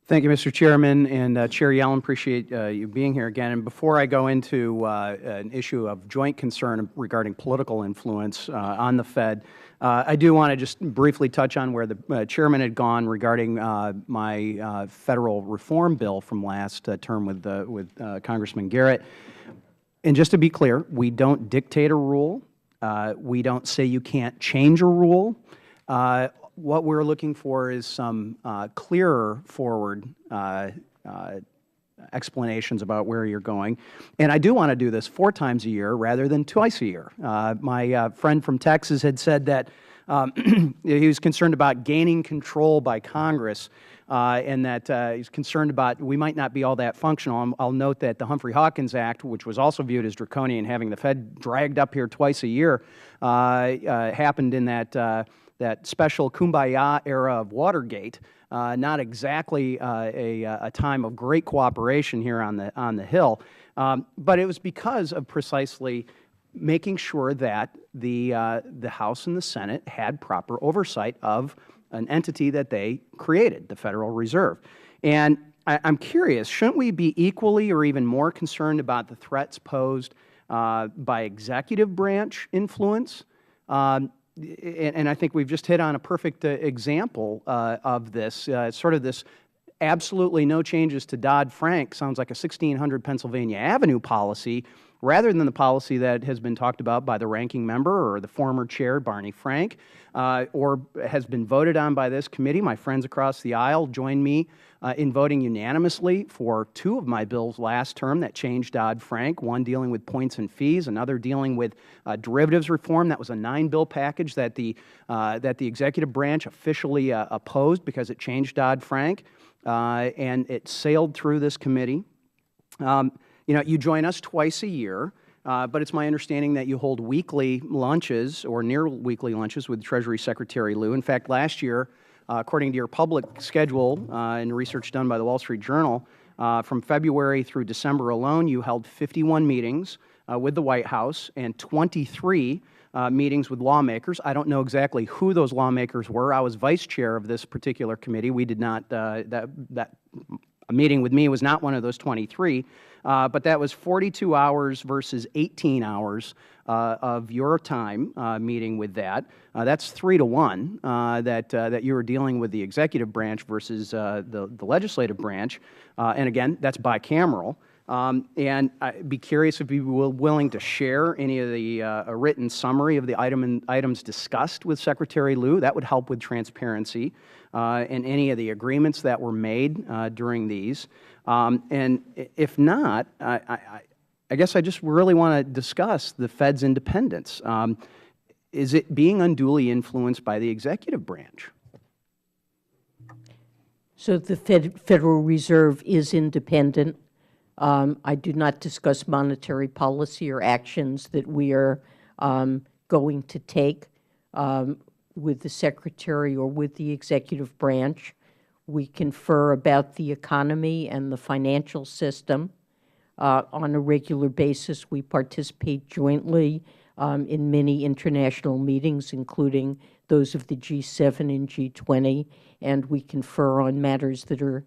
Thank you, Mr. Chairman, and Chair Yellen, appreciate you being here again. And before I go into an issue of joint concern regarding political influence on the Fed, I do want to just briefly touch on where the Chairman had gone regarding my Federal reform bill from last term with Congressman Garrett. And just to be clear, we don't dictate a rule. We don't say you can't change a rule. What we're looking for is some clearer forward explanations about where you're going. And I do want to do this 4 times a year rather than twice a year. My friend from Texas had said that he was concerned about gaining control by Congress and that he's concerned about we might not be all that functional. I'll note that the Humphrey-Hawkins Act, which was also viewed as draconian, having the Fed dragged up here twice a year, happened in that special kumbaya era of Watergate, not exactly a time of great cooperation here on the Hill, but it was because of precisely making sure that the House and the Senate had proper oversight of an entity that they created, the Federal Reserve. And I'm curious, shouldn't we be equally or even more concerned about the threats posed by executive branch influence? And I think we've just hit on a perfect example of this, sort of this absolutely no changes to Dodd-Frank sounds like a 1600 Pennsylvania Avenue policy rather than the policy that has been talked about by the ranking member or the former chair, Barney Frank, or has been voted on by this committee. My friends across the aisle joined me in voting unanimously for 2 of my bills last term that changed Dodd-Frank, one dealing with points and fees, another dealing with derivatives reform. That was a 9-bill package that the executive branch officially opposed because it changed Dodd-Frank, and it sailed through this committee. You know, you join us twice a year, but it's my understanding that you hold weekly lunches or near weekly lunches with Treasury Secretary Lew. In fact, last year, according to your public schedule and research done by the Wall Street Journal, from February through December alone, you held 51 meetings with the White House and 23 meetings with lawmakers. I don't know exactly who those lawmakers were. I was vice chair of this particular committee. We did not, a meeting with me was not one of those 23, but that was 42 hours versus 18 hours of your time meeting with that. That's 3 to 1 that you were dealing with the executive branch versus the legislative branch. And again, that's bicameral. And I'd be curious if you were willing to share any of the a written summary of the items discussed with Secretary Lew. That would help with transparency and any of the agreements that were made during these. And if not, I guess I just really want to discuss the Fed's independence. Is it being unduly influenced by the executive branch? So the Federal Reserve is independent. I do not discuss monetary policy or actions that we are going to take with the Secretary or with the executive branch. We confer about the economy and the financial system on a regular basis. We participate jointly in many international meetings, including those of the G7 and G20, and we confer on matters that are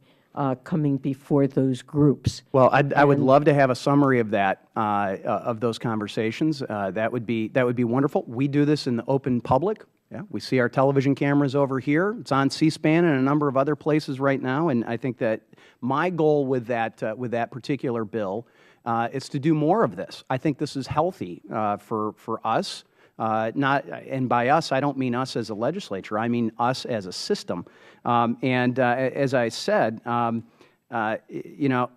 coming before those groups. Well, I would love to have a summary of that, of those conversations. That would be wonderful. We do this in the open public. Yeah, we see our television cameras over here. It's on C-SPAN and a number of other places right now. And I think that my goal with that particular bill is to do more of this. I think this is healthy for us. And by us, I don't mean us as a legislature. I mean us as a system. As I said, you know,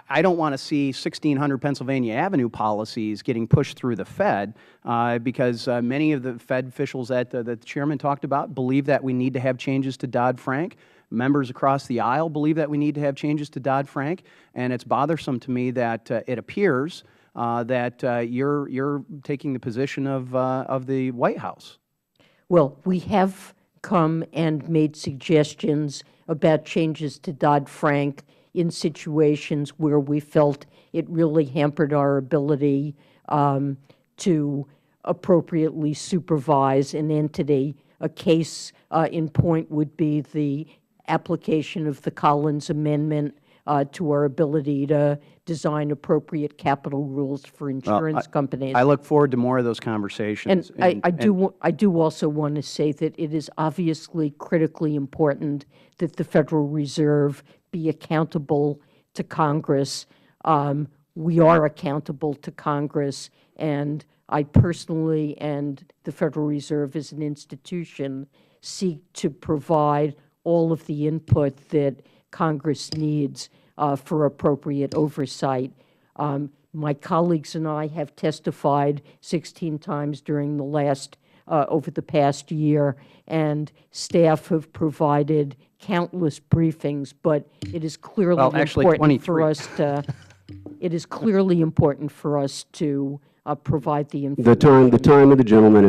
I don't want to see 1600 Pennsylvania Avenue policies getting pushed through the Fed because many of the Fed officials that the Chairman talked about believe that we need to have changes to Dodd-Frank. Members across the aisle believe that we need to have changes to Dodd-Frank, and it's bothersome to me that it appears that you're taking the position of the White House. Well, we have come and made suggestions about changes to Dodd-Frank in situations where we felt it really hampered our ability to appropriately supervise an entity. A case in point would be the application of the Collins Amendment to our ability to design appropriate capital rules for insurance companies. I look forward to more of those conversations. And I do also want to say that it is obviously critically important that the Federal Reserve be accountable to Congress. We are accountable to Congress, and I personally and the Federal Reserve as an institution seek to provide all of the input that Congress needs for appropriate oversight. My colleagues and I have testified 16 times during the over the past year, and staff have provided countless briefings, but it is clearly important for us to provide the information. The time of the gentleman is